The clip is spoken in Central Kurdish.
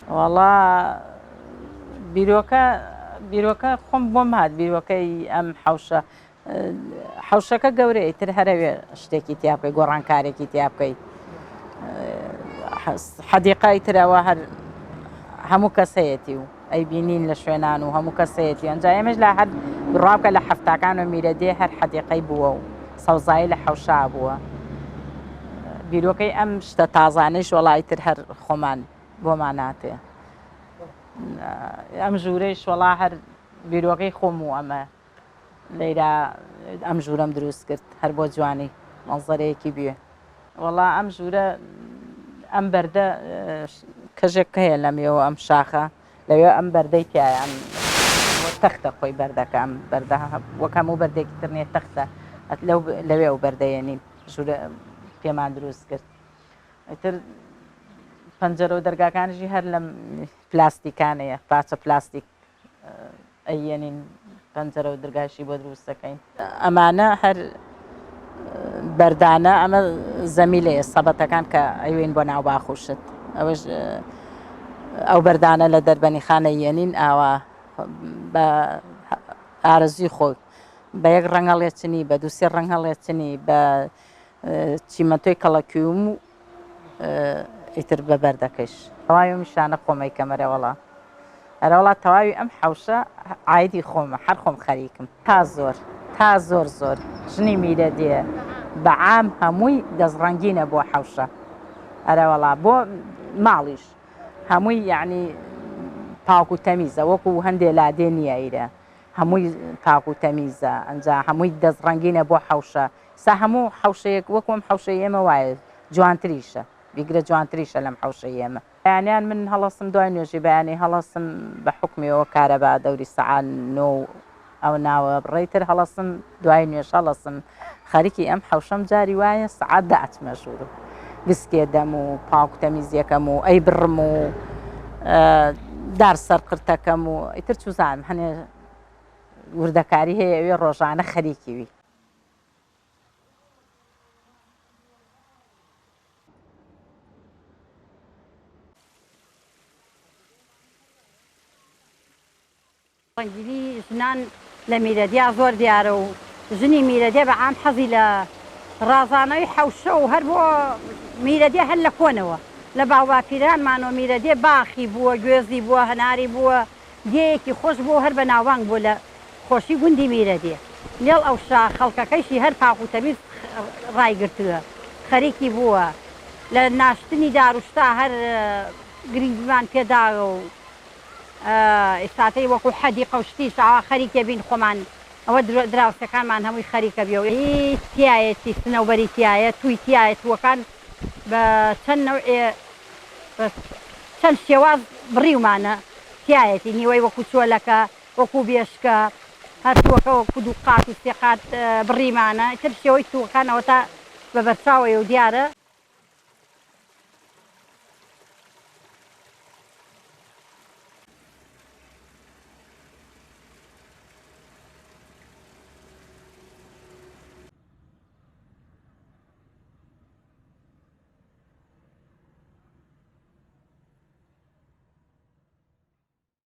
وەڵا بیرۆکە خۆم بۆم هات بیرۆکەی ئەم حەوشەکە گەورەی تر هەرەوێ شتێکی تیا بکەی گۆڕانکارێکی تیا بکەی حەدیقای ترەوە هەموو کەسەیەتی و ئەی بینین لە شوێنان و هەموو کەسەیەتی ئەنجا ئێمەش لە هەر بڕاوکە لە هەفتاکان و میرەدێ هەر حەدیقەی بووە و سەوزایی لە حەوشا بووە بیرۆکەی ئەم شتە تازانەیش وەڵی تر هەر خۆمان بۆمان ناتێ ئەم ژوورەیش وەڵا هەر بیرۆکەی خۆم و ئەمە لەیرا ئەم ژوورەم دروست کرد هەر بۆ جوانی مەنزەرەیەکی بێ وەڵا ئەم ژوورە ئەم بەردە کەژێک هەیە لەمێەوە ئەم شاخە لەوێ ئەم بەردەی تایە ئەم تەختە خۆی بەردەکە ئەم بەردە وەکەم و بەردێکی ترنێت تەختە لەوێ و بەردەیەنین ژوورە پێمان دروست کرد ئەتر پەنجەرە و دەرگاکانیشی هەر لەم پلاستیکانەیە پاچە پلاستیک ئەیەنین پەنجەرە و دەرگاشی بۆ دروستەکەین ئەمانە هەر بەردانە ئەمە زەمیلەیە سەبەتەکان کە ئەوێن بۆ ناو باخوشت ئەوەش ئەو بەردانە لە دەربەنی خانە یەنین ئاوا بە ئارەزوی خۆی بە یەک ڕەنگ هەڵێچنی بە دووسێ ڕەنگ هەڵێچنی بە چیمەتۆی کەڵەکیوم و ئیتر بە بەردەکەش تەواوی میشانە خۆمەی کەمەرەوەڵا هەرەوڵات تەواوی ئەم حەوشە ئایدی خۆمە هەر خۆم خەریکم تا زۆر ژنی میرەدێ بەعام هەمووی دەستڕەنگینە بۆ حەوشە ئەرەوەڵا بۆ ماڵیش هەمووی یعنی پاک و تەمیزە وەکو هەندێ لادێ نیە ئیرە هەمووی پاک و تەمیزە ئەنجا هەمووی دەستڕەنگینە بۆ حەوشە سا هەموو حەوشەیەک وەکوم حەوشەی ئێمە وایە جوانتریشە بیگرە جوانتریشە لەم حەوشەی ئێمە بەیانیان من هەڵەسم دوای نوێژی بەیانی هەڵەسم بە حکمیەوە کارەبا دەوری سەعات 9 ئەو ناوە بڕێتر هەڵەسم دوای نوێژ هەڵەسم خەریکی ئەم حەوشەم جاری وایە سەعات 10 ئەچمە ژوور و بسکێ دەم و پاک و تەمیزیەکەم و ئەی بڕم و دار سەرقرتەکەم و ئیتر چوزانم هەنێ وردەکاری هەیە ئەوێ ڕۆژانە خەریکیوی ڕەنگینی ژنان لە میرەدیا زۆر دیارە و ژنی میرەدێ بەعام حەزی لە ڕازانەوەی حەوشە و هەر بۆ میرەدێ هەر لە کۆنەوە لە باوباپیرانمانەوە میرەدێ باخی بووە گوێزی بووە هەناری بووە دێیەکی خۆش بوو هەر بە ناوبانگ بوو لە خۆشی گوندی میرەدێ لێڵ ئەوشا خەڵکەکەیشی هەر پاک و تەمیز ڕایگرتووە خەریکی بووە لە ناشتنی داروشتا هەر گرنگمان پێداوە و ئێستاتەی وەکو حەدیقە و شتی شاوا خەریکە بین خۆمان ئەوە دراوسەکانمان هەمووی خەریکە بێ و تایەتی سنەوبەری تایە توی تایە تووەکان بە چەند نەوعێ چەند شێواز بڕیومانە تایەتی نیوەی وەکو چۆلەکە وەکو بێشکە هەر تووەکە وەکو دوو قات و سێ قات بڕیمانە تر شێوەی تووەکانەوە تا بە بەرچاوی و دیارە